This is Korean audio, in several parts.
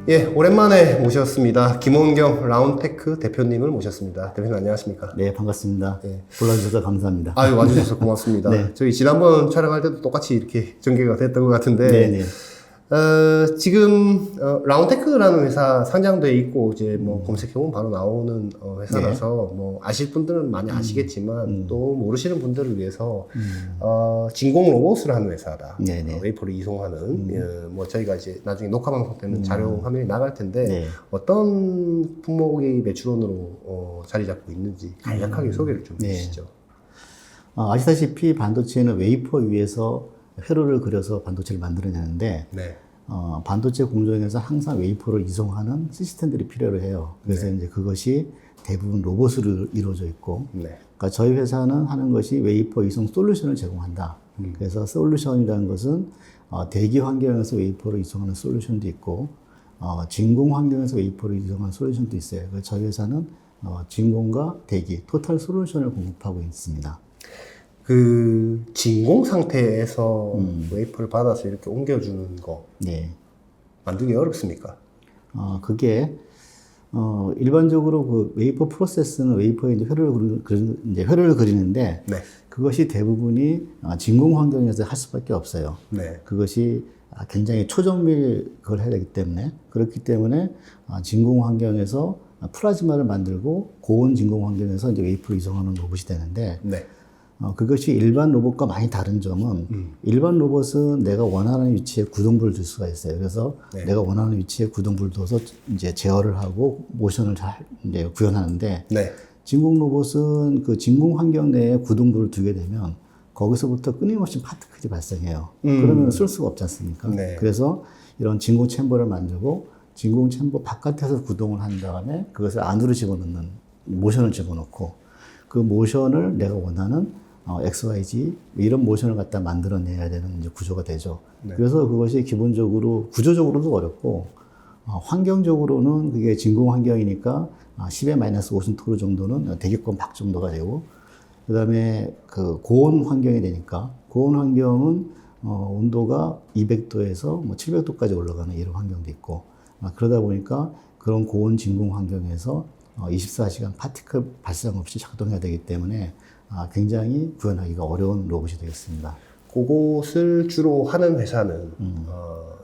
예, 오랜만에 모셨습니다. 김원경 라운테크 대표님을 모셨습니다. 대표님 안녕하십니까? 네, 반갑습니다. 예. 불러주셔서 감사합니다. 아유, 와주셔서 고맙습니다. 네. 저희 지난번 촬영할 때도 똑같이 이렇게 전개가 됐던 것 같은데, 네네. 지금, 라운테크라는 회사 상장돼 있고, 이제 뭐 검색해보면 바로 나오는 회사라서, 뭐, 아실 분들은 많이 아시겠지만, 또 모르시는 분들을 위해서, 진공 로봇을 하는 회사다. 네네. 웨이퍼를 이송하는, 뭐, 저희가 이제 나중에 녹화 방송 때문에 자료 화면이 나갈 텐데, 네. 어떤 품목이 매출원으로 자리 잡고 있는지 간략하게 소개를 좀 네. 해주시죠. 아시다시피 반도체는 웨이퍼 위에서 회로를 그려서 반도체를 만들어내는데, 네. 반도체 공정에서 항상 웨이퍼를 이송하는 시스템들이 필요로 해요. 그래서 이제 그것이 대부분 로봇으로 이루어져 있고, 네. 그러니까 저희 회사는 하는 것이 웨이퍼 이송 솔루션을 제공한다. 그래서 솔루션이라는 것은 대기 환경에서 웨이퍼를 이송하는 솔루션도 있고, 진공 환경에서 웨이퍼를 이송하는 솔루션도 있어요. 그래서 저희 회사는 진공과 대기, 토탈 솔루션을 공급하고 있습니다. 그 진공 상태에서 웨이퍼를 받아서 이렇게 옮겨주는 거 네. 만들기 어렵습니까? 그게 일반적으로 그 웨이퍼 프로세스는 웨이퍼에 이제 회로를 그리는데 네. 그것이 대부분이 진공 환경에서 할 수밖에 없어요. 네. 그것이 굉장히 초정밀 그걸 해야 되기 때문에 그렇기 때문에 진공 환경에서 플라즈마를 만들고 고온 진공 환경에서 이제 웨이퍼를 이송하는 로봇이 되는데 네. 그것이 일반 로봇과 많이 다른 점은 일반 로봇은 내가 원하는 위치에 구동부를 둘 수가 있어요. 그래서 네. 내가 원하는 위치에 구동부를 둬서 이제 제어를 하고 모션을 잘 이제 구현하는데 네. 진공 로봇은 그 진공 환경 내에 구동부를 두게 되면 거기서부터 끊임없이 파티클이 발생해요. 그러면 쓸 수가 없지 않습니까? 네. 그래서 이런 진공 챔버를 만들고 진공 챔버 바깥에서 구동을 한 다음에 그것을 안으로 집어넣는 모션을 집어넣고 그 모션을 내가 원하는 XYZ 이런 모션을 갖다 만들어내야 되는 이제 구조가 되죠. 네. 그래서 그것이 기본적으로 구조적으로도 어렵고 환경적으로는 그게 진공 환경이니까 10의 마이너스 50토르 정도는 대기권 밖 정도가 되고 그다음에 그 고온 환경이 되니까 고온 환경은 온도가 200도에서 뭐 700도까지 올라가는 이런 환경도 있고 그러다 보니까 그런 고온 진공 환경에서 24시간 파티클 발생 없이 작동해야 되기 때문에 굉장히 구현하기가 어려운 로봇이 되겠습니다. 그것을 주로 하는 회사는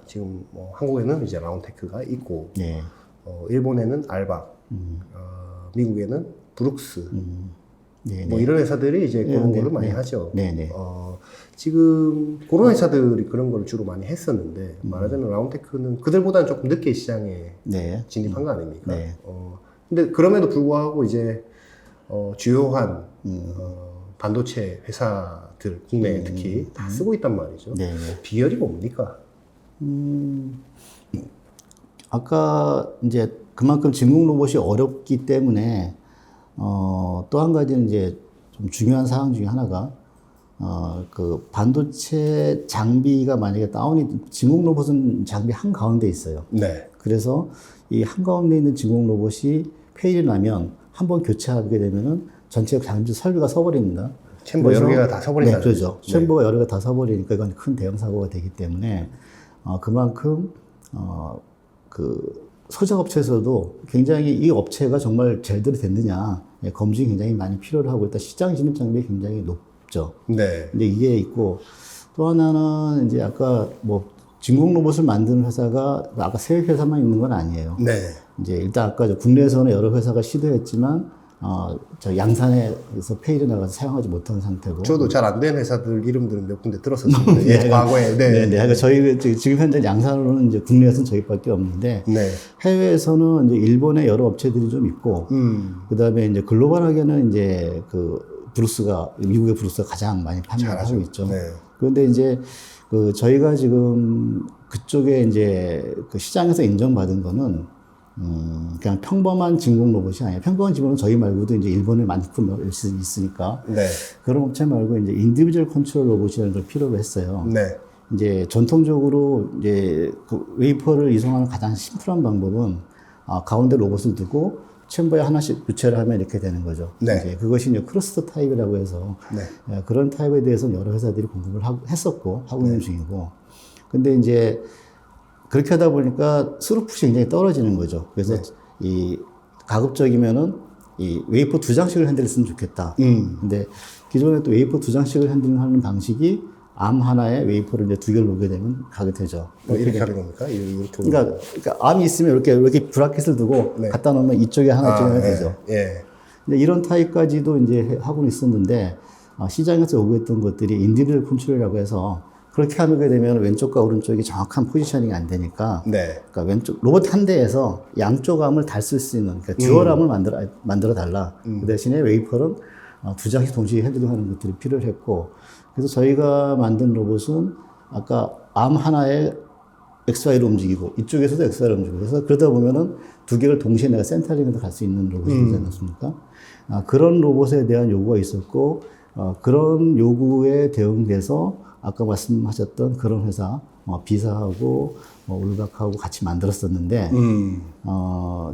지금 뭐 한국에는 이제 라운테크가 있고 네. 일본에는 알박, 미국에는 브룩스 네, 뭐 네. 이런 회사들이 이제 그런 네, 거를 많이 네. 하죠. 네, 네. 지금 그런 회사들이 그런 걸 주로 많이 했었는데 말하자면 라운테크는 그들보다는 조금 늦게 시장에 네. 진입한 거 아닙니까? 네. 근데 그럼에도 불구하고 이제 주요한 반도체 회사들 국내에 특히 다 쓰고 있단 말이죠. 네, 네. 비결이 뭡니까? 아까 이제 그만큼 진공 로봇이 어렵기 때문에 또 한 가지는 이제 좀 중요한 사항 중에 하나가 그 반도체 장비가 만약에 다운이 진공 로봇은 장비 한 가운데 있어요. 네. 그래서 이 한 가운데 있는 진공 로봇이 페일이 나면 한번 교체하게 되면은 전체 장비 설비가 서버립니다. 챔버 여러 개가 다 서버린다. 네, 그렇죠. 챔버가 여러 개 다 서버리니까 이건 큰 대형 사고가 되기 때문에 그만큼 그 소자업체에서도 굉장히 이 업체가 정말 제대로 됐느냐 검증이 굉장히 많이 필요로 하고 일단 시장 진입 장벽이 굉장히 높죠. 네. 근데 이게 있고 또 하나는 이제 아까 뭐 진공 로봇을 만드는 회사가 아까 세 회사만 있는 건 아니에요. 네. 이제 일단 아까 국내에서는 여러 회사가 시도했지만 저 양산에서 페일이 나가서 사용하지 못한 상태고. 저도 잘 안 된 회사들 이름들은 몇 군데 들었었습니다. 예, 과거에. 네. 네, 네. 그러니까 저희 지금 현재 양산으로는 이제 국내에서는 저희밖에 없는데 네. 해외에서는 이제 일본의 여러 업체들이 좀 있고 그다음에 이제 글로벌하게는 이제 그 브루스가 미국의 브루스가 가장 많이 판매를 하고 있죠. 네. 그런데 이제 그 저희가 지금 그쪽에 이제 그 시장에서 인정받은 거는 그냥 평범한 진공 로봇이 아니에요. 평범한 진공은 저희 말고도 이제 일본에 많고 있으니까. 네. 그런 업체 말고 이제 인디비주얼 컨트롤 로봇이라는 걸 필요로 했어요. 네. 이제 전통적으로 이제 그 웨이퍼를 이송하는 가장 심플한 방법은 가운데 로봇을 두고 챔버에 하나씩 교체를 하면 이렇게 되는 거죠. 네. 이제 그것이 이제 크러스터 타입이라고 해서 네. 그런 타입에 대해서는 여러 회사들이 공급을 했었고 하고 있는 중이고. 근데 이제 그렇게 하다 보니까 스루풋이 굉장히 떨어지는 거죠. 그래서 네. 이 가급적이면은 이 웨이퍼 2장씩을 핸들했으면 좋겠다. 근데 기존에 또 웨이퍼 2장씩을 핸들하는 방식이 암 하나에 웨이퍼를 이제 2개를 놓게 되면 가게 되죠. 이렇게 하는 겁니까? 이렇게. 그러니까 암이 있으면 이렇게 브라켓을 두고 네. 갖다 놓으면 이쪽에 하나, 이쪽에 하나 예, 되죠. 예. 근데 이런 타입까지도 이제 하고는 있었는데, 시장에서 요구했던 것들이 인디비dual 컨트롤이라고 해서 그렇게 하게 되면 왼쪽과 오른쪽이 정확한 포지셔닝이 안 되니까, 네. 그러니까 왼쪽 로봇 한 대에서 양쪽 암을 다 쓸 수 있는, 그러니까 듀얼암을 만들어 달라. 그 대신에 웨이퍼는 2장씩 동시에 핸들링하는 것들이 필요했고, 그래서 저희가 만든 로봇은 아까 암 하나에 XY로 움직이고 이쪽에서도 XY로 움직이고 그래서 그러다 보면은 2개를 동시에 내가 센터링으로 갈 수 있는 로봇이 되지 않았습니까? 그런 로봇에 대한 요구가 있었고, 그런 요구에 대응돼서 아까 말씀하셨던 그런 회사, 비사하고 울박하고 같이 만들었었는데,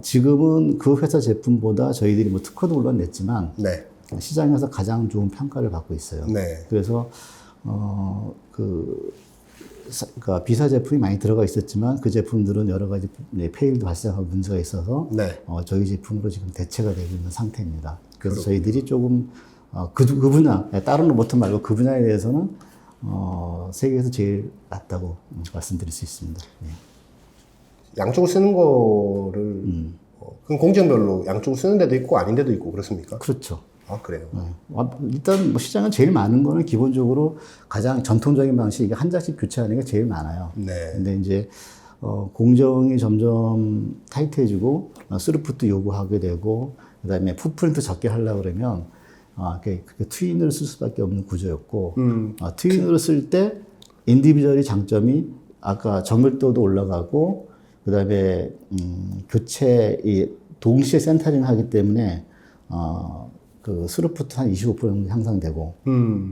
지금은 그 회사 제품보다 저희들이 뭐 특허도 물론 냈지만, 네. 시장에서 가장 좋은 평가를 받고 있어요. 네. 그래서, 그러니까 비사 제품이 많이 들어가 있었지만 그 제품들은 여러 가지 페일도 발생하고 문제가 있어서 네. 저희 제품으로 지금 대체가 되고 있는 상태입니다. 그래서 저희들이 조금 그 분야, 다른 로봇 말고 그 분야에 대해서는 세계에서 제일 낫다고 말씀드릴 수 있습니다. 네. 양쪽을 쓰는 거를 그럼 공정별로 양쪽을 쓰는 데도 있고 아닌 데도 있고 그렇습니까? 그렇죠. 아, 그래요? 네. 일단 뭐 시장은 제일 많은 거는 기본적으로 가장 전통적인 방식이 한 장씩 교체하는 게 제일 많아요. 네. 근데 이제 공정이 점점 타이트해지고 스루풋도 요구하게 되고 그다음에 풋프린트 적게 하려고 그러면 그게 트윈을 쓸 수밖에 없는 구조였고 트윈으로 쓸 때 인디비주얼의 장점이 아까 정밀도도 올라가고 그다음에 교체 동시에 센터링 하기 때문에 그 스루풋 한 25% 정도 향상되고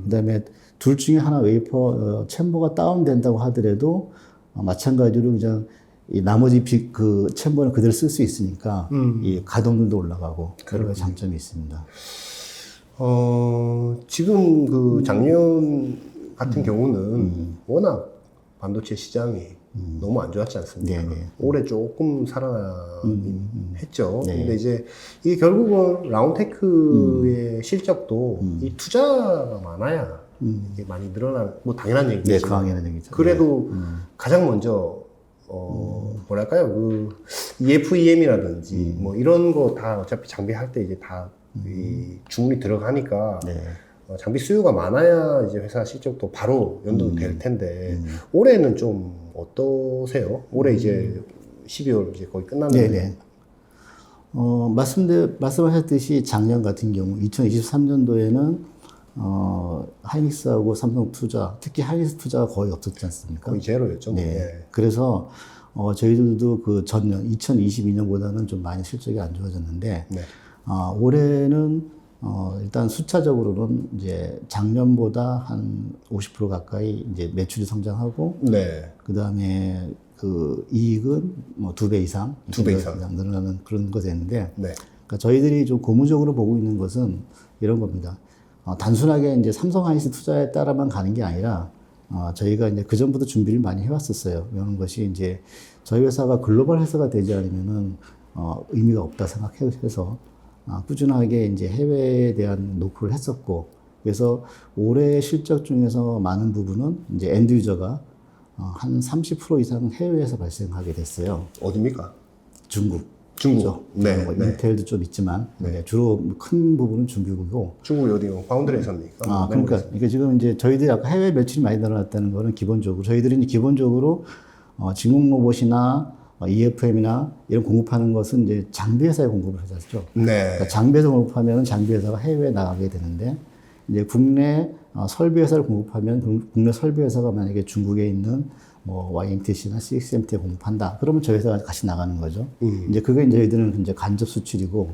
그다음에 둘 중에 하나 웨이퍼 챔버가 다운된다고 하더라도 마찬가지로 그냥 이 나머지 그 챔버는 그대로 쓸 수 있으니까 이 가동률도 올라가고 여러 가지 장점이 있습니다. 지금 그 작년 같은 경우는 워낙 반도체 시장이 너무 안 좋았지 않습니까? 네네. 올해 조금 살아나긴 했죠. 네. 근데 이제 이게 결국은 라운테크의 실적도 이 투자가 많아야 이게 많이 늘어난, 뭐 당연한 얘기지만. 네, 강하게는 얘기죠. 그래도 가장 먼저 뭐랄까요, 그 EFEM이라든지 뭐 이런 거 다 어차피 장비할 때 이제 다 이 주문이 들어가니까 네. 장비 수요가 많아야 이제 회사 실적도 바로 연동될 텐데 올해는 좀 어떠세요? 올해 이제 12월 이제 거의 끝났는데. 네네. 말씀하셨듯이 작년 같은 경우 2023년도에는 하이닉스하고 삼성 투자, 특히 하이닉스 투자가 거의 없었지 않습니까? 거의 제로였죠. 네. 네. 그래서 저희들도 그 전년 2022년보다는 좀 많이 실적이 안 좋아졌는데 네. 올해는 일단 숫자적으로는 이제 작년보다 한 50% 가까이 이제 매출이 성장하고 네. 그다음에 그 이익은 뭐 2배 이상, 2배 이상 늘어나는 그런 것이 있는데 네. 그러니까 저희들이 좀 고무적으로 보고 있는 것은 이런 겁니다. 단순하게 이제 삼성 하이닉스 투자에 따라만 가는 게 아니라 저희가 이제 그 전부터 준비를 많이 해왔었어요. 이런 것이 이제 저희 회사가 글로벌 회사가 되지 않으면은 의미가 없다 생각해서 꾸준하게 이제 해외에 대한 노크를 했었고 그래서 올해 실적 중에서 많은 부분은 이제 엔드 유저가 한 30% 이상은 해외에서 발생하게 됐어요. 어디입니까? 중국. 중국. 그렇죠? 네. 뭐 네. 인텔도 좀 있지만 네. 주로 큰 부분은 중국이고. 중국이 어디요? 파운드리에서입니까? 그러니까 이게 지금 이제 저희들이 아까 해외 매출이 많이 늘어났다는 거는 기본적으로 저희들이 이제 기본적으로 진공 로봇이나 EFM이나 이런 공급하는 것은 이제 장비 회사에 공급을 하죠. 네. 그러니까 장비에서 공급하면 장비 회사가 해외에 나가게 되는데 이제 국내 설비 회사를 공급하면 국내 설비 회사가 만약에 중국에 있는 뭐 YMTC나 CXMT에 공급한다. 그러면 저희 회사가 같이 나가는 거죠. 이제 그게 이제 저희들은 이제 간접 수출이고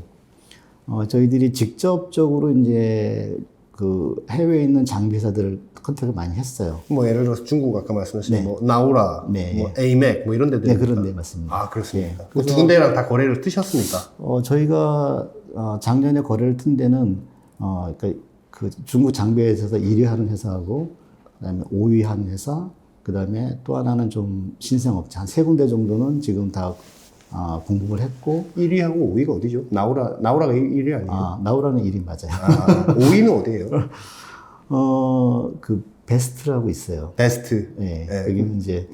저희들이 직접적으로 이제 그 해외에 있는 장비 회사들을 컨택을 많이 했어요. 뭐 예를 들어서 중국 아까 말씀하신 네. 뭐 나우라, 네. 뭐 에이맥 뭐 이런 데들. 네, 그런데 맞습니다. 아, 그렇습니까? 예. 그 두 군데랑 다 거래를 뜨셨습니까? 저희가 작년에 거래를 튼 데는 그러니까 그 중국 장비 회사에서 1위 하는 회사하고 그다음에 5위 하는 회사, 그다음에 또 하나는 좀 신생업체 한 3군데 정도는 지금 다 공급을 했고 1위하고 5위가 어디죠? 나우라가 1위 아니에요? 나우라는 1위 맞아요. 5위는 어디예요? 그 베스트라고 있어요. 베스트. 네, 네. 여기는 이제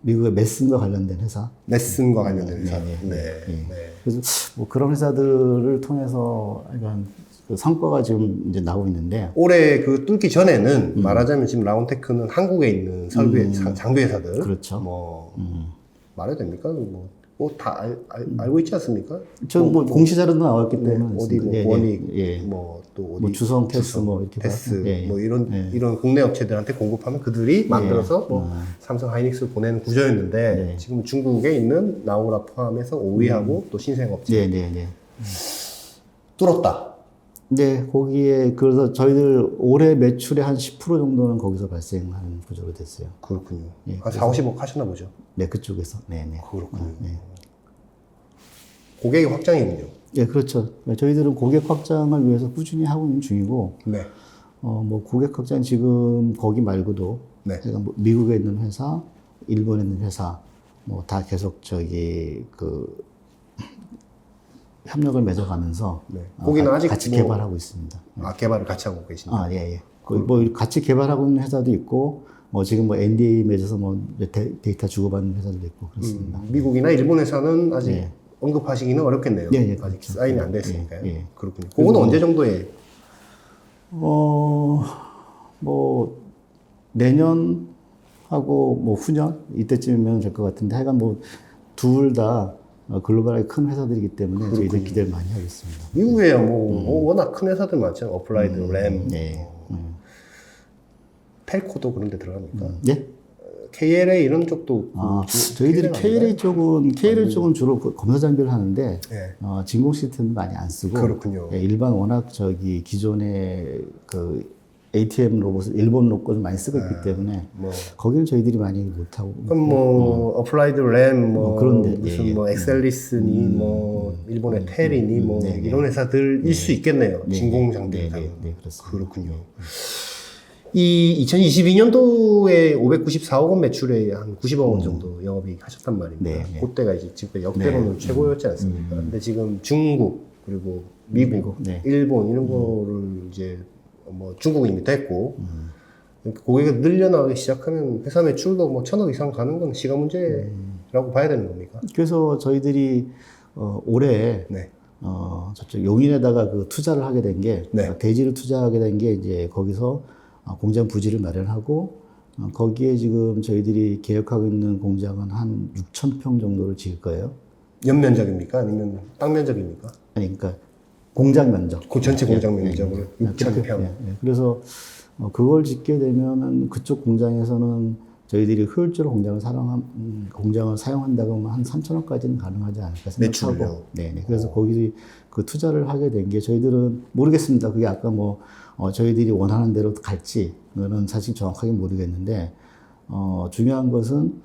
미국의 메슨과 관련된 회사. 레슨과 관련된 회사. 네, 네. 네. 그래서 뭐 그런 회사들을 통해서 약간 그 성과가 지금 이제 나오고 있는데 올해 그 뚫기 전에는 말하자면 지금 라운테크는 한국에 있는 설비 장비 회사들. 그렇죠. 뭐 말해도 됩니까? 뭐 다 알고 있지 않습니까? 전 뭐 공시 자료도 나왔기 네, 때문에 어디 뭐 예, 원익 예. 뭐 또 어디 뭐 주성 테스 뭐 이렇게 테스 예, 예. 뭐 이런 국내 업체들한테 공급하면 그들이 만들어서 뭐 삼성 하이닉스 보내는 구조였는데 네. 지금 중국에 있는 나우라 포함해서 5위하고 또 신생 업체 네. 뚫었다. 네, 거기에 그래서 저희들 올해 매출의 한 10% 정도는 거기서 발생하는 구조로 됐어요. 그렇군요. 예, 한 4, 50억 하셨나 보죠. 네, 그쪽에서. 네. 그렇군요. 네. 고객 확장이군요. 예, 그렇죠. 저희들은 고객 확장을 위해서 꾸준히 하고 있는 중이고, 네. 뭐 고객 확장 지금 거기 말고도 네. 제가 뭐 미국에 있는 회사, 일본에 있는 회사, 뭐 다 계속 협력을 맺어가면서 네. 거기는 아직 같이 뭐- 개발하고 있습니다. 개발을 같이 하고 계십니다. 예. 뭐 같이 개발하고 있는 회사도 있고, 뭐 지금 뭐 NDA 맺어서 뭐 데이터 주고받는 회사도 있고 그렇습니다. 미국이나 일본 회사는 아직 네. 언급하시기는 어렵겠네요. 예, 아직 그렇죠. 사인이 안 됐으니까요. 예. 그렇군요. 그거는 언제 정도에? 뭐 내년하고 뭐 후년 이때쯤이면 될 것 같은데 하여간 뭐 둘 다 글로벌하게 큰 회사들이기 때문에 저희들 기대를 많이 하고 있습니다. 미국에 뭐 워낙 큰 회사들 많잖아요. 어플라이드, 램, 네. 텔코도 그런 데 들어갑니까? 네? KLA 이런 쪽도 저희들이 KLA 쪽은 주로 그 검사 장비를 하는데 네. 진공 시스템은 많이 안 쓰고 그렇군요. 예, 일반 워낙 기존의 그 ATM 로봇을 일본 로봇을 많이 쓰고 있기 때문에 뭐 거기는 저희들이 많이 못하고 그럼 뭐 어플라이드 램, 뭐 그런데, 무슨 예, 뭐 엑셀리스니 뭐 일본의 텔이니 뭐 이런 회사들일 수 있겠네요. 진공 장비 회사는. 네, 그렇습니다. 그렇군요. 이 2022년도에 594억 원 매출에 한 90억 원 정도 영업이익 하셨단 말입니다. 네. 그때가 이제 지금 역대로는 최고였지 않습니까? 근데 지금 중국 그리고 미국, 네. 일본 이런 거를 이제 뭐 중국은 이미 됐고 고객이 늘려나가기 시작하면 회사 매출도 뭐 1,000억 이상 가는 건 시간 문제라고 봐야 되는 겁니까? 그래서 저희들이 올해 네. 저쪽 용인에다가 그 투자를 하게 된 게 네. 대지를 투자하게 된 게 이제 거기서 공장 부지를 마련하고 거기에 지금 저희들이 계획하고 있는 공장은 한 6,000평 정도를 지을 거예요. 연면적입니까? 아니면 땅 면적입니까? 아니 그러니까 공장 면적. 그 전체 공장 면적으로 6,000평. 예. 그래서 그걸 짓게 되면은 그쪽 공장에서는 저희들이 효율적으로 공장을 사용한다고 하면 한 3,000억까지는 가능하지 않을까 생각하고. 매출을요? 네. 그래서 거기 그 투자를 하게 된 게 저희들은 모르겠습니다. 그게 아까 뭐 저희들이 원하는 대로 갈지 그거는 사실 정확하게 모르겠는데 중요한 것은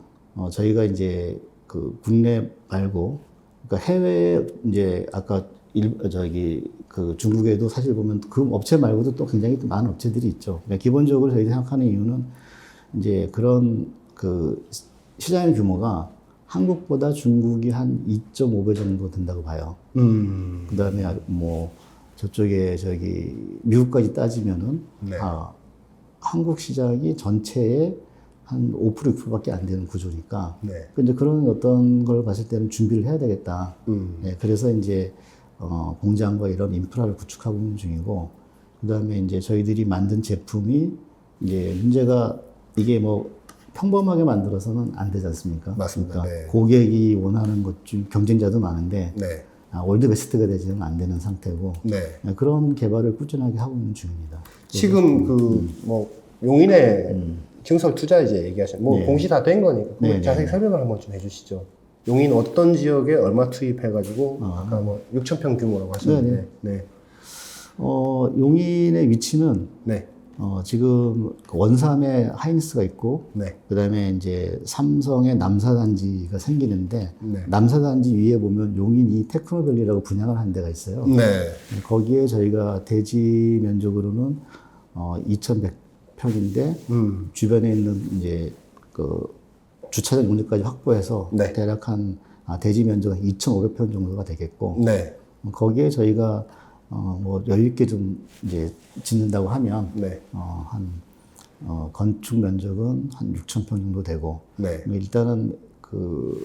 저희가 이제 그 국내 말고 그러니까 해외 이제 아까 그 중국에도 사실 보면 그 업체 말고도 또 굉장히 또 많은 업체들이 있죠. 그러니까 기본적으로 저희들이 생각하는 이유는 이제 그런 그 시장의 규모가 한국보다 중국이 한 2.5배 정도 된다고 봐요. 그 다음에 뭐 저쪽에 미국까지 따지면은 네. 한국 시장이 전체의 한 5% 6%밖에 안 되는 구조니까. 네. 근데 그런 어떤 걸 봤을 때는 준비를 해야 되겠다. 네, 그래서 이제 공장과 이런 인프라를 구축하고 있는 중이고, 그 다음에 이제 저희들이 만든 제품이 이제 문제가 이게 뭐 평범하게 만들어서는 안 되지 않습니까? 맞습니다. 그러니까 네. 고객이 원하는 것 중 경쟁자도 많은데 네. 월드 베스트가 되지는 안 되는 상태고 네. 그런 개발을 꾸준하게 하고 있는 중입니다. 지금 뭐 용인에 증설 투자 이제 얘기하신 뭐 네. 공시 다 된 거니까 네, 자세히 네. 설명을 한번 좀 해주시죠. 용인 어떤 지역에 얼마 투입해가지고 아까 뭐 6,000평 규모라고 하셨는데 네. 용인의 위치는 네. 지금 원삼에 하이닉스가 있고 네. 그다음에 이제 삼성의 남사단지가 생기는데 네. 남사단지 위에 보면 용인이 테크노밸리라고 분양을 한 데가 있어요. 네. 거기에 저희가 대지 면적으로는 2,100 평인데 주변에 있는 이제 그 주차장 용도까지 확보해서 네. 대략 한 대지 면적은 2,500평 정도가 되겠고 네. 거기에 저희가 뭐 여유 있게 좀 이제 짓는다고 하면 네. 건축 면적은 한 6,000평 정도 되고 네. 일단은 그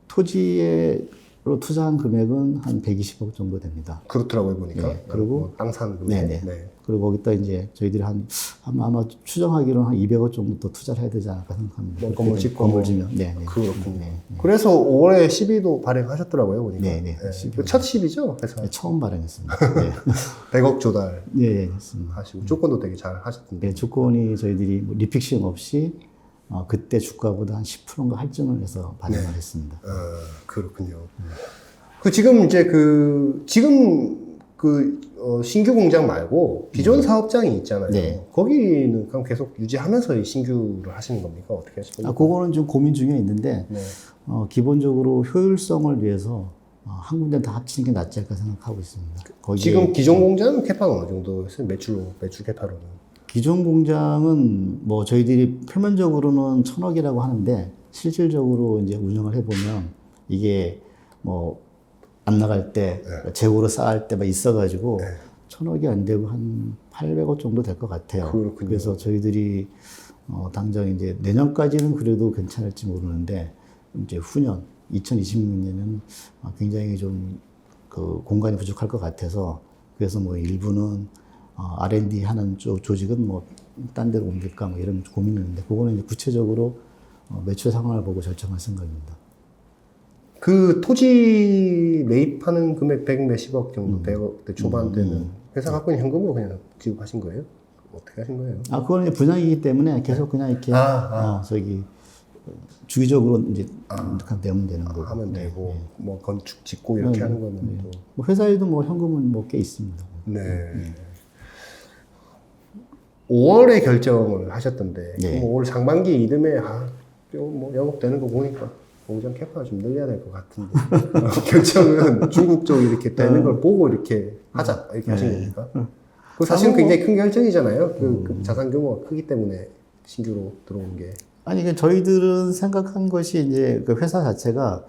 토지로 투자한 금액은 한 120억 정도 됩니다. 그렇더라고요, 보니까. 네. 그리고 땅 사는 금액. 네네. 네. 그리고 거기다 이제 저희들이 아마 추정하기로는 한 200억 정도 더 투자를 해야 되지 않을까 생각합니다. 뭐 건물 짓고 건물 지면. 네. 그렇군요. 네. 그래서 5월에 시비도 발행하셨더라고요, 보니까. 네. 첫 시비죠, 회사. 네, 처음 발행했습니다. 네. 100억 조달 네, 했습니다. 하시고 조건도 되게 잘 하셨던데. 네, 조건이 저희들이 뭐 리픽싱 없이 그때 주가보다 한 10%인가 할증을 해서 발행을 했습니다. 그렇군요. 지금 이제 신규 공장 말고 기존 사업장이 있잖아요. 네. 거기는 그럼 계속 유지하면서 이 신규를 하시는 겁니까? 어떻게 하실 겁니까? 그거는 좀 고민 중에 있는데, 네. 기본적으로 효율성을 위해서 한 군데 다 합치는 게 낫지 않을까 생각하고 있습니다. 거기에 지금 기존 공장은 캐파는 어느 정도였어요? 매출 캐파로는? 기존 공장은 뭐 저희들이 표면적으로는 1,000억이라고 하는데 실질적으로 이제 운영을 해보면 이게 뭐 안 나갈 때 재고로 쌓을 때 막 있어가지고 1,000억이 안 되고 한 800억 정도 될 것 같아요. 그렇군요. 그래서 저희들이 당장 이제 내년까지는 그래도 괜찮을지 모르는데 이제 후년 2026년에는 굉장히 좀 그 공간이 부족할 것 같아서 그래서 뭐 일부는 R&D 하는 쪽 조직은 뭐 딴 데로 옮길까 뭐 이런 고민을 했는데 그거는 이제 구체적으로 매출 상황을 보고 결정할 생각입니다. 그 토지 매입하는 금액 100 몇십억 정도, 100억대 초반대는 회사 갖고 있는 현금으로 그냥 지급하신 거예요? 어떻게 하신 거예요? 그거는 이제 분양이기 때문에 계속 그냥 이렇게 주기적으로 이제 내면 되는 거고 하면 되고 뭐 건축 짓고 이렇게 하는 거는 또 뭐 회사에도 뭐 현금은 뭐 꽤 있습니다. 네. 5월에 결정을 하셨던데 네. 뭐 올 상반기 이듬해 뭐 영업되는 거 보니까 공장 캐파가 좀 늘려야 될 것 같은데 결정은 중국 쪽이 이렇게 되는 걸 보고 이렇게 하자 이렇게 하신 겁니까? 그 사실은 굉장히 큰 결정이잖아요. 그 자산 규모가 크기 때문에 신규로 들어온 게. 아니, 저희들은 생각한 것이 이제 그 회사 자체가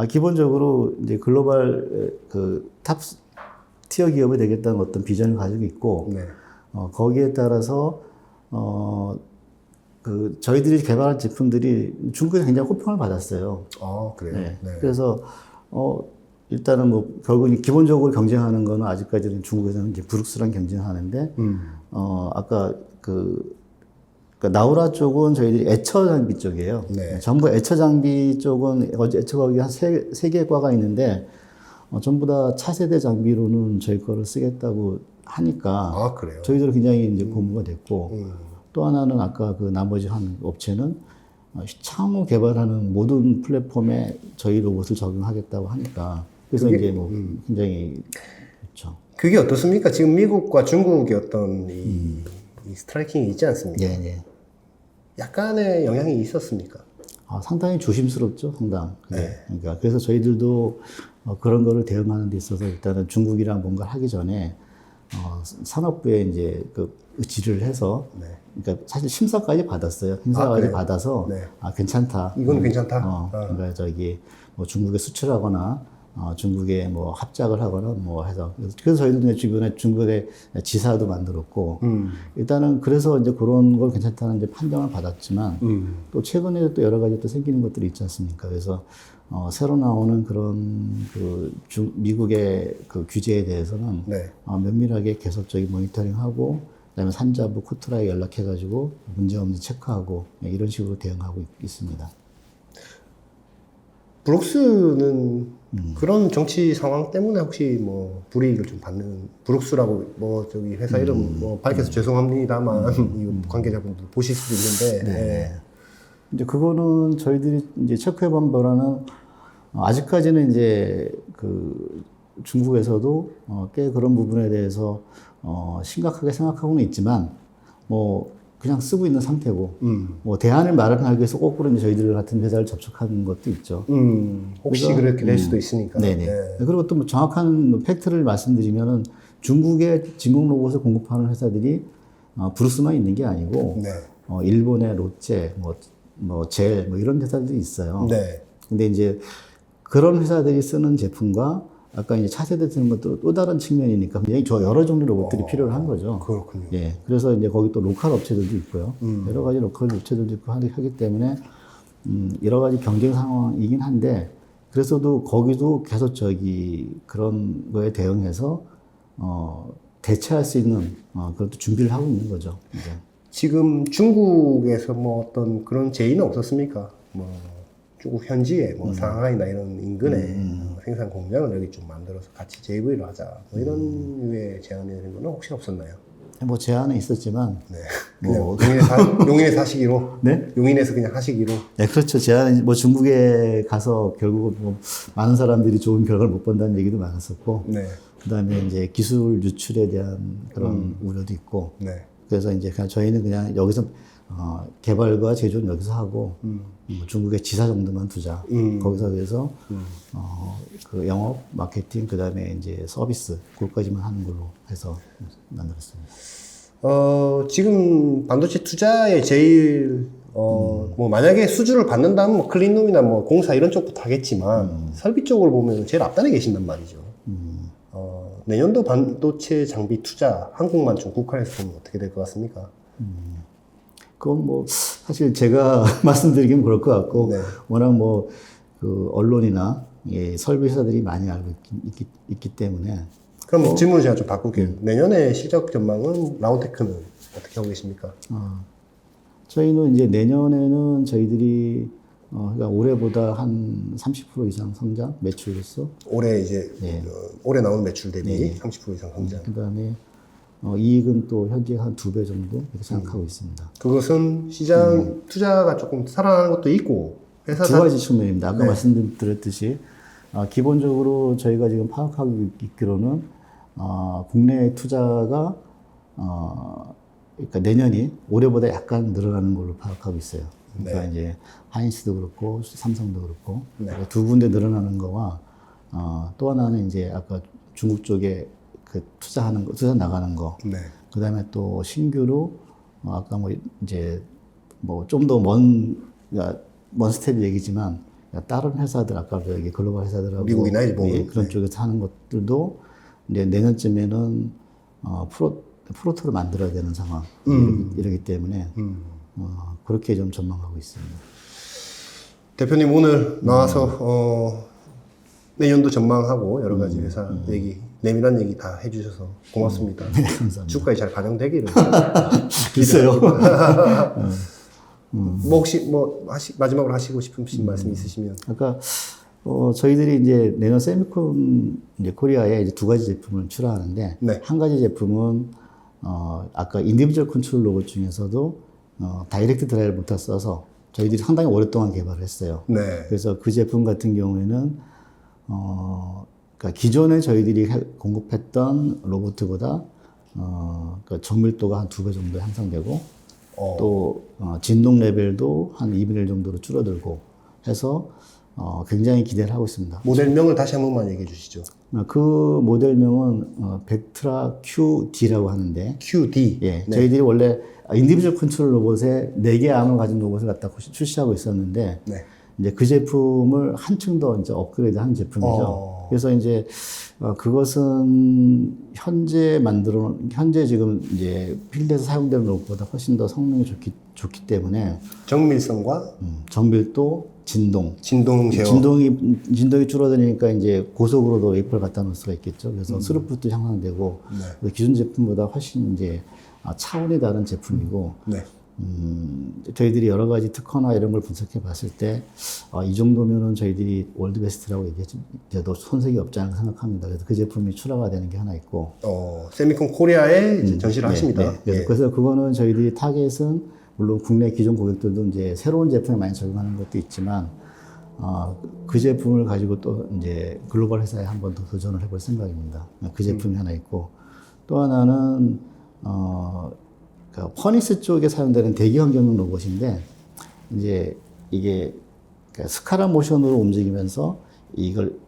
기본적으로 이제 글로벌 탑 티어 기업이 되겠다는 어떤 비전을 가지고 있고, 네. 거기에 따라서, 저희들이 개발한 제품들이 중국에서 굉장히 호평을 받았어요. 그래요? 네. 네. 그래서, 일단은 뭐, 결국은 기본적으로 경쟁하는 거는 아직까지는 중국에서는 이제 브룩스랑 경쟁하는데, 아까 그러니까 나우라 쪽은 저희들이 애처 장비 쪽이에요. 네. 전부 애처 장비 쪽은 애처 거기 한 세 개 과가 있는데 전부 다 차세대 장비로는 저희 거를 쓰겠다고 하니까 그래요? 저희들은 굉장히 이제 고무가 됐고 또 하나는 아까 그 나머지 한 업체는 향후 개발하는 모든 플랫폼에 저희 로봇을 적용하겠다고 하니까 그래서 이제 뭐 굉장히 그렇죠. 그게 어떻습니까? 지금 미국과 중국의 어떤 이 스트라이킹이 있지 않습니까? 네. 약간의 영향이 있었습니까? 상당히 조심스럽죠, 상당. 네. 그러니까 그래서 저희들도 그런 거를 대응하는 데 있어서 일단은 중국이랑 뭔가 하기 전에 산업부에 이제 그 질의를 해서 그러니까 사실 심사까지 받았어요. 심사까지 받아서 괜찮다. 이건 괜찮다. 그러니까 뭐 중국에 수출하거나 중국에 뭐 합작을 하거나 뭐 해서 그래서 저희도 주변에 중국에 지사도 만들었고 일단은 그래서 이제 그런 걸 괜찮다는 이제 판정을 받았지만 또 최근에 또 여러 가지 또 생기는 것들이 있지 않습니까? 그래서 새로 나오는 그런 미국의 그 규제에 대해서는 면밀하게 계속적인 모니터링하고 그다음에 산자부 코트라에 연락해가지고 문제 없는지 체크하고 이런 식으로 대응하고 있습니다. 브룩스는 그런 정치 상황 때문에 혹시 뭐 불이익을 좀 받는 브룩스라고 뭐 저기 회사 이름 뭐 밝혀서 죄송합니다만 이 관계자분들 보실 수도 있는데 이제 그거는 저희들이 이제 체크해본 바로는 아직까지는 이제 그 중국에서도 꽤 그런 부분에 대해서 심각하게 생각하고는 있지만 뭐 그냥 쓰고 있는 상태고, 뭐, 대안을 마련하기 위해서 거꾸로 이제 저희들 같은 회사를 접촉하는 것도 있죠. 혹시 그렇게 될 수도 있으니까. 네네. 그리고 또 뭐 정확한 팩트를 말씀드리면은 중국의 진공 로봇을 공급하는 회사들이 브루스만 있는 게 아니고 네. 일본의 롯데, 젤, 이런 회사들이 있어요. 네. 근데 이제 그런 회사들이 쓰는 제품과 아까 이제 차세대 쓰는 것도 또 다른 측면이니까 굉장히 여러 종류 로봇들이 필요한 거죠. 그렇군요. 예. 그래서 이제 거기 또 로컬 업체들도 있고요. 여러 가지 로컬 업체들도 있고 하기 때문에 여러 가지 경쟁 상황이긴 한데 그래서도 거기도 계속 그런 거에 대응해서 대체할 수 있는 그것도 준비를 하고 있는 거죠. 이제. 지금 중국에서 뭐 어떤 그런 제의는 없었습니까? 뭐 중국 현지에 뭐 상하이나 이런 인근에 생산 공장을 여기 좀 만들어서 같이 JV를 하자. 뭐 이런 류의 제안이 되는 거는 혹시 없었나요? 뭐 제안은 있었지만 네. 그냥 용인에서 하시기로. 네? 용인에서 그냥 하시기로. 네, 그렇죠. 제안은 뭐 중국에 가서 결국 뭐 많은 사람들이 좋은 결과를 못 본다는 얘기도 많았었고, 네. 그다음에 이제 기술 유출에 대한 그런 우려도 있고, 네. 그래서 이제 그냥 저희는 그냥 여기서 개발과 제조는 여기서 하고 뭐 중국의 지사 정도만 두자. 거기서 그래서 그 영업, 마케팅, 그다음에 이제 서비스 그것까지만 하는 걸로 해서 만들었습니다. 지금 반도체 투자에 제일 뭐 만약에 수주를 받는다면 뭐 클린룸이나 뭐 공사 이런 쪽부터 하겠지만 설비 쪽으로 보면 제일 앞단에 계신단 말이죠. 내년도 반도체 장비 투자 한국만 좀 국한해서 보면 어떻게 될 것 같습니까? 그건 뭐 사실 제가 말씀드리긴 그럴 것 같고 네. 워낙 뭐 그 언론이나 설비 회사들이 많이 알고 있기 때문에 그럼 질문을 제가 좀 바꿀게요. 내년에 실적 전망은 라운테크는 어떻게 하고 계십니까? 저희는 이제 내년에는 저희들이 그러니까 올해보다 한 30% 이상 성장 매출로서 올해 이제 네. 올해 나오는 매출 대비 30% 이상 성장. 그다음에 이익은 또 현재 한 2배 정도 이렇게 생각하고 있습니다. 그것은 시장 투자가 조금 살아나는 것도 있고 회사 두 가지 측면입니다. 아까 네. 말씀드렸듯이 기본적으로 저희가 지금 파악하고 있기로는 국내 투자가 그러니까 내년이 올해보다 약간 늘어나는 걸로 파악하고 있어요. 그러니까 이제 하이닉스도 그렇고 삼성도 그렇고 두 군데 늘어나는 거와 또 하나는 이제 아까 중국 쪽에 그 투자 나가는 거. 네. 그다음에 또 신규로 아까 뭐 이제 뭐 좀 더 먼 스텝 얘기지만 다른 회사들 아까 저기 글로벌 회사들하고 미국이나 일본 그런 쪽에서 하는 것들도 이제 내년쯤에는 프로토를 만들어야 되는 상황 이러기 때문에 그렇게 좀 전망하고 있습니다. 대표님 오늘 나와서 내년도 전망하고 여러 가지 회사 얘기 내밀한 얘기 다 해주셔서 고맙습니다. 네, 감사합니다. 주가에 잘 반영되기를. 있어요. 뭐 혹시 마지막으로 하시고 싶으신 말씀 있으시면. 아까 저희들이 이제 내년 세미콘 이제 코리아에 이제 두 가지 제품을 출하하는데 네. 한 가지 제품은 아까 인디비주얼 컨트롤 로봇 중에서도 다이렉트 드라이브 모터 써서 저희들이 상당히 오랫동안 개발을 했어요. 네. 그래서 그 제품 같은 경우에는 그러니까 기존에 저희들이 공급했던 로봇보다 그러니까 정밀도가 한 2배 정도 향상되고 또 진동 레벨도 한 2분의 1 정도로 줄어들고 해서 굉장히 기대를 하고 있습니다. 모델명을 다시 한 번만 얘기해 주시죠. 그 모델명은 벡트라 QD라고 하는데 QD. 예, 저희들이 원래 인디비주얼 컨트롤 로봇에 4개의 암을 가진 로봇을 갖다 출시하고 있었는데 네. 이제 그 제품을 한층 더 이제 업그레이드한 제품이죠. 그래서 이제 그것은 현재 지금 이제 필드에서 사용되는 로봇보다 훨씬 더 성능이 좋기 때문에 정밀성과 정밀도, 진동 제어. 진동이 줄어드니까 이제 고속으로도 웨이퍼를 갖다 놓을 수가 있겠죠. 그래서 스루프도 향상되고 기존 제품보다 훨씬 이제 차원이 다른 제품이고 네. 저희들이 여러 가지 특허나 이런 걸 분석해 봤을 때, 이 정도면은 저희들이 월드 베스트라고 얘기해도 손색이 없지 않을까 생각합니다. 그래서 그 제품이 출하가 되는 게 하나 있고. 세미콘 코리아에 이제 전시를 하십니다. 네. 그래서 그거는 저희들이 타겟은 물론 국내 기존 고객들도 이제 새로운 제품에 많이 적용하는 것도 있지만, 그 제품을 가지고 또 이제 글로벌 회사에 한 번 더 도전을 해볼 생각입니다. 그 제품이 하나 있고, 또 하나는, 그러니까 퍼니스 쪽에 사용되는 대기 환경 로봇인데 이제 이게 그러니까 스카라 모션으로 움직이면서 이걸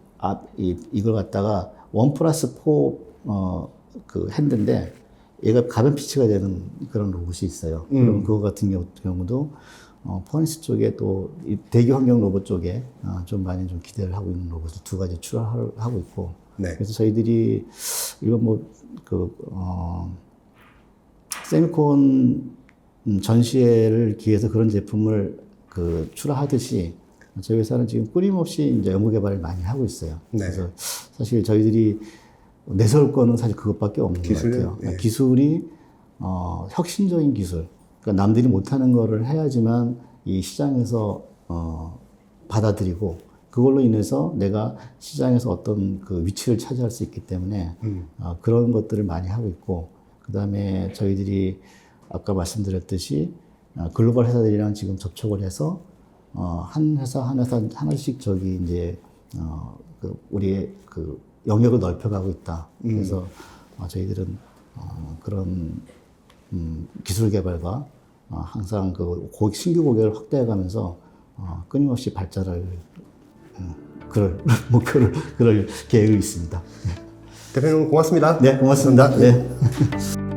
갖다가 1+4 그 핸드인데 얘가 가변 피치가 되는 그런 로봇이 있어요. 그럼 그거 같은 경우도 퍼니스 쪽에 또 이 대기 환경 로봇 쪽에 좀 많이 좀 기대를 하고 있는 로봇을 두 가지 출하하고 있고. 네. 그래서 저희들이 이건 세미콘 전시회를 기해서 그런 제품을 출하하듯이 저희 회사는 지금 끊임없이 이제 연구 개발을 많이 하고 있어요. 네. 그래서 사실 저희들이 내세울 거는 사실 그것밖에 없는 기술이요? 것 같아요. 예. 기술이 혁신적인 기술. 그러니까 남들이 못하는 거를 해야지만 이 시장에서 받아들이고 그걸로 인해서 내가 시장에서 어떤 그 위치를 차지할 수 있기 때문에 그런 것들을 많이 하고 있고 그다음에 저희들이 아까 말씀드렸듯이 글로벌 회사들이랑 지금 접촉을 해서 한 회사 하나씩 저기 이제 우리의 그 영역을 넓혀가고 있다. 그래서 저희들은 그런 기술 개발과 항상 신규 고객을 확대해가면서 끊임없이 발전을 그럴 목표를 그럴 계획이 있습니다. 대표님 고맙습니다. 네, 고맙습니다. 네.